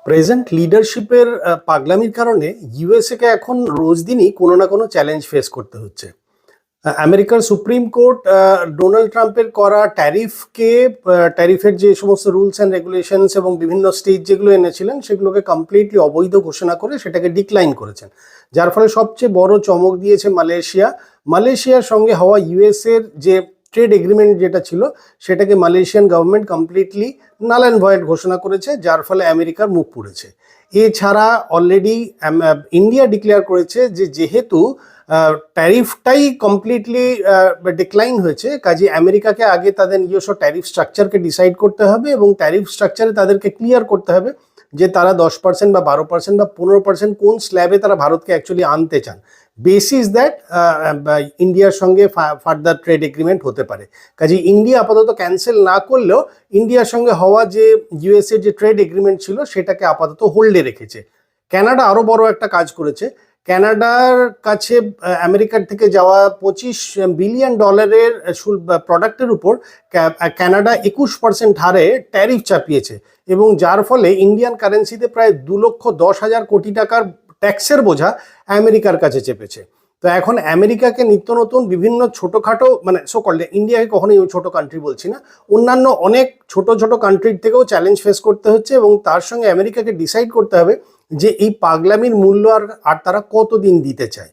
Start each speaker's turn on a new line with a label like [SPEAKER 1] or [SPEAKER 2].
[SPEAKER 1] Present লিডারশিপের পাগলামির কারণে USA কে এখন রোজ দিনই কোনো না কোনো চ্যালেঞ্জ ফেস করতে হচ্ছে। আমেরিকার সুপ্রিম কোর্ট ডোনাল্ড ট্রাম্পের করা ট্যারিফের যে সমস্ত রুলস অ্যান্ড রেগুলেশনস এবং বিভিন্ন স্টেট যেগুলো এনেছিলেন সেগুলোকে কমপ্লিটলি অবৈধ ঘোষণা করে সেটাকে ডিক্লাইন করেছেন, যার ফলে সবচেয়ে বড় চমক দিয়েছে মালয়েশিয়ার সঙ্গে হওয়া ইউএসএর যে ট্রেড এগ্রিমেন্ট যেটা ছিল সেটাকে Malaysian government completely null and void ঘোষণা করেছে, যার ফলে আমেরিকার মুখ পুড়েছে। এছাড়া অলরেডি ইন্ডিয়া ডিক্লেয়ার করেছে যে যেহেতু ট্যারিফটাই কমপ্লিটলি ডিক্লাইন হয়েছে, কাজে আমেরিকাকে আগে তাদের নিজস্ব ট্যারিফ স্ট্রাকচারকে ডিসাইড করতে হবে এবং ট্যারিফ স্ট্রাকচারে তাদেরকে ক্লিয়ার করতে হবে যে তারা 10% বা 12% বা 15% কোন স্ল্যাবে তারা ভারতকে অ্যাকচুয়ালি আনতে চান। বেসিস দ্যাট ইন্ডিয়ার সঙ্গে ফার্দার ট্রেড এগ্রিমেন্ট হতে পারে। কাজে ইন্ডিয়া আপাতত ক্যান্সেল না করলেও ইন্ডিয়ার সঙ্গে হওয়া যে ইউএসএ যে ট্রেড এগ্রিমেন্ট ছিল সেটাকে আপাতত হোল্ডে রেখেছে। কানাডা আরও বড় একটা কাজ করেছে। কানাডার কাছে আমেরিকার থেকে যাওয়া $25 বিলিয়ন প্রোডাক্টের উপর কানাডা 21% হারে ট্যারিফ চাপিয়েছে এবং যার ফলে ইন্ডিয়ান কারেন্সিতে প্রায় 2,10,000 কোটি টাকার ট্যাক্সের বোঝা আমেরিকার কাছে চেপেছে। তো এখন আমেরিকাকে নিত্য নতুন বিভিন্ন ছোটোখাটো কল্ড ইন্ডিয়াকে কখনোই ছোট কান্ট্রি বলছি না, অন্যান্য অনেক ছোট ছোট কান্ট্রির থেকেও চ্যালেঞ্জ ফেস করতে হচ্ছে এবং তার সঙ্গে আমেরিকাকে ডিসাইড করতে হবে যে এই পাগলামির মূল্য আর তারা কতদিন দিতে চায়।